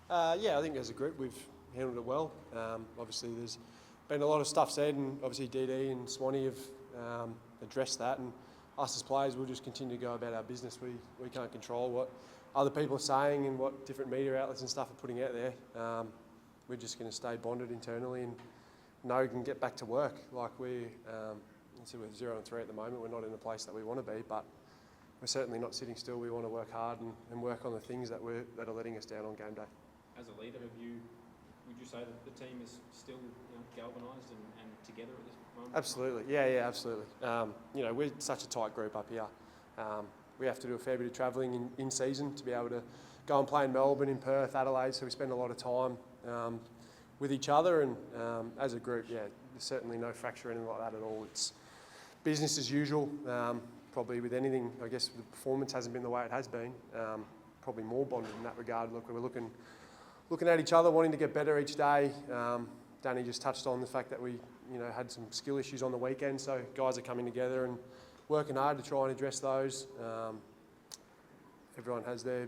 Yeah, I think as a group we've handled it well. Obviously there's been a lot of stuff said, and obviously DD and Swanee have addressed that, and us as players will just continue to go about our business. We can't control what other people are saying and what different media outlets and stuff are putting out there. We're just going to stay bonded internally and know we can get back to work. Like we're 0-3 at the moment. We're not in the place that we want to be, but we're certainly not sitting still. We want to work hard and work on the things that are letting us down on game day. As a leader, would you say that the team is still galvanised and together at this moment? Absolutely, yeah, absolutely. We're such a tight group up here. We have to do a fair bit of travelling in season to be able to go and play in Melbourne, in Perth, Adelaide, so we spend a lot of time with each other, and as a group, there's certainly no fracture or anything like that at all. It's business as usual. Probably with anything, I guess the performance hasn't been the way it has been. Probably more bonded in that regard. Look, we're looking at each other, wanting to get better each day. Danny just touched on the fact that we had some skill issues on the weekend, so guys are coming together and working hard to try and address those. Everyone has their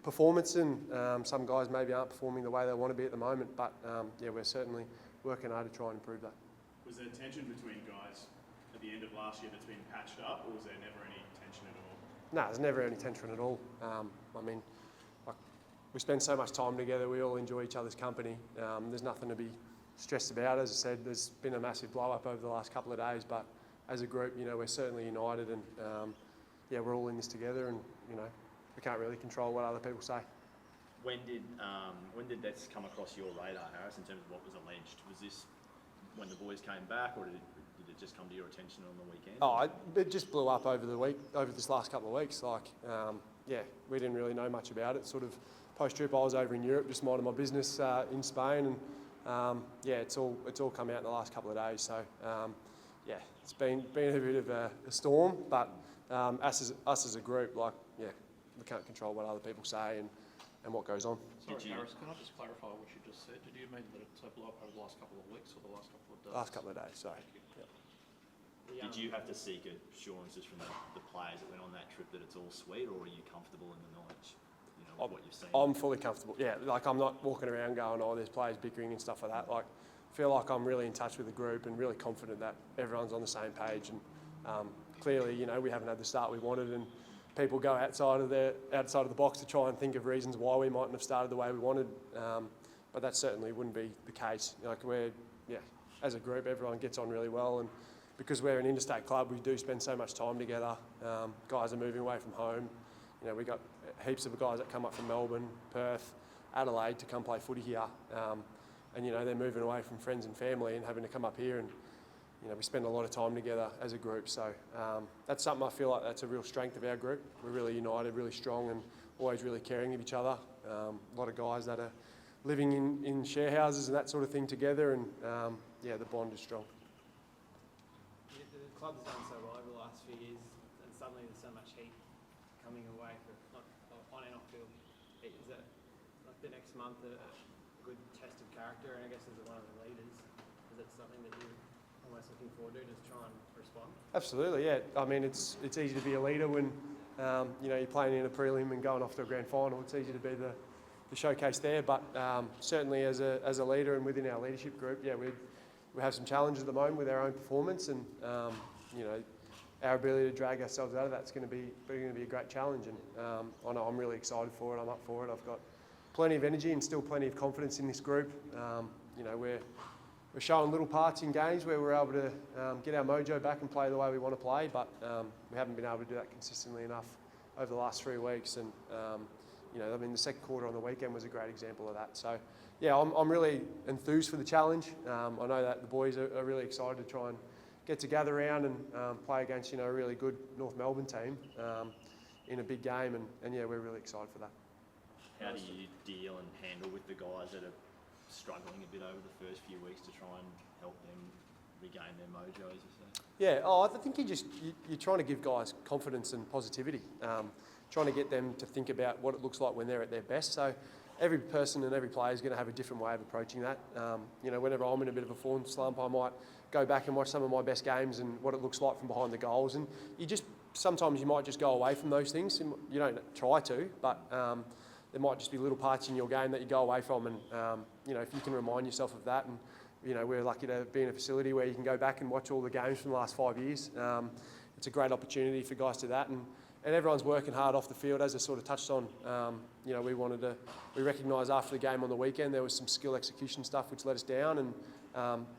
performance, and some guys maybe aren't performing the way they want to be at the moment, but we're certainly working hard to try and improve that. Was there tension between guys at the end of last year that's been patched up, or was there never any tension at all? No, there's never any tension at all. We spend so much time together, we all enjoy each other's company. There's nothing to be stressed about. As I said, there's been a massive blow up over the last couple of days, but as a group, we're certainly united, and we're all in this together, and we can't really control what other people say. When did this come across your radar, Harris, in terms of what was alleged? Was this when the boys came back, or did it just come to your attention on the weekend? It just blew up over this last couple of weeks. We didn't really know much about it. Sort of post-trip, I was over in Europe, just minding my business in Spain, and it's all come out in the last couple of days. So it's been a bit of a storm, but us as a group, we can't control what other people say and what goes on. Sorry, Harris, can I just clarify what you just said? Did you mean that it's blew up over the last couple of weeks or the last couple of days? Last couple of days, sorry. Did you have to seek assurances from the players that went on that trip that it's all sweet, or are you comfortable in the knowledge, of what you've seen? I'm fully comfortable. Yeah, I'm not walking around going, there's players bickering and stuff like that. I feel like I'm really in touch with the group and really confident that everyone's on the same page. And clearly, we haven't had the start we wanted, and people go outside of the box to try and think of reasons why we mightn't have started the way we wanted. But that certainly wouldn't be the case. As a group, everyone gets on really well, and because we're an interstate club, we do spend so much time together. Guys are moving away from home. We got heaps of guys that come up from Melbourne, Perth, Adelaide to come play footy here, and they're moving away from friends and family and having to come up here, and we spend a lot of time together as a group. So that's something I feel like that's a real strength of our group. We're really united, really strong, and always really caring of each other. A lot of guys that are living in share houses and that sort of thing together, and the bond is strong. The club's done so well over the last few years, and suddenly there's so much heat coming away on and off field. Is that the next month a good test of character? And I guess as one of the leaders, is it something that you're almost looking forward to, just try and respond? Absolutely, yeah. It's easy to be a leader when you're playing in a prelim and going off to a grand final. It's easy to be the showcase there, but certainly as a leader and within our leadership group, we have some challenges at the moment with our own performance, and our ability to drag ourselves out of that's going to be a great challenge, and I know I'm really excited for it. I'm up for it. I've got plenty of energy and still plenty of confidence in this group. We're showing little parts in games where we're able to get our mojo back and play the way we want to play, but we haven't been able to do that consistently enough over the last 3 weeks, and the second quarter on the weekend was a great example of that. So I'm really enthused for the challenge. I know that the boys are really excited to try and get to gather around and play against a really good North Melbourne team in a big game, and we're really excited for that. How do you deal and handle with the guys that are struggling a bit over the first few weeks to try and help them regain their mojo, as you say? Yeah, I think you're trying to give guys confidence and positivity, trying to get them to think about what it looks like when they're at their best. So every person and every player is going to have a different way of approaching that. Whenever I'm in a bit of a form slump, I might go back and watch some of my best games and what it looks like from behind the goals. And sometimes you might just go away from those things. You don't try to, but there might just be little parts in your game that you go away from, and if you can remind yourself of that, and we're lucky to be in a facility where you can go back and watch all the games from the last 5 years. It's a great opportunity for guys to do that, and everyone's working hard off the field, as I sort of touched on. We recognised after the game on the weekend there was some skill execution stuff which let us down, and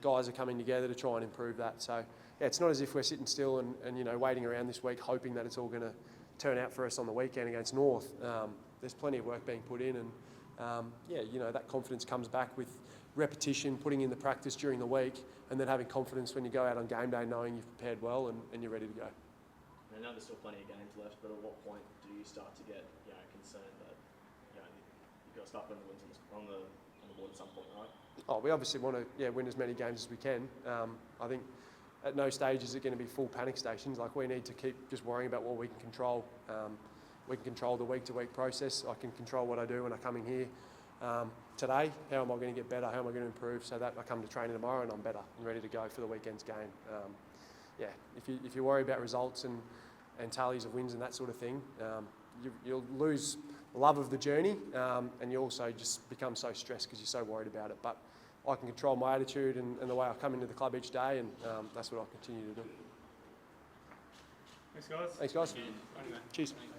guys are coming together to try and improve that. So yeah, it's not as if we're sitting still and waiting around this week hoping that it's all going to turn out for us on the weekend against North. There's plenty of work being put in, and that confidence comes back with repetition, putting in the practice during the week, and then having confidence when you go out on game day knowing you've prepared well and you're ready to go. I know there's still plenty of games left, but at what point do you start to get concerned that you've got to start putting the wins on the board at some point, right? Oh, we obviously want to win as many games as we can. I think at no stage is it going to be full panic stations. Like, we need to keep just worrying about what we can control. We can control the week-to-week process. I can control what I do when I come in here. Today, how am I going to get better? How am I going to improve so that I come to training tomorrow and I'm better and ready to go for the weekend's game? If you worry about results and tallies of wins and that sort of thing, you'll lose love of the journey, and you also just become so stressed because you're so worried about it. But I can control my attitude and the way I come into the club each day, and that's what I'll continue to do. Thanks, guys. Thanks, guys. Cheers.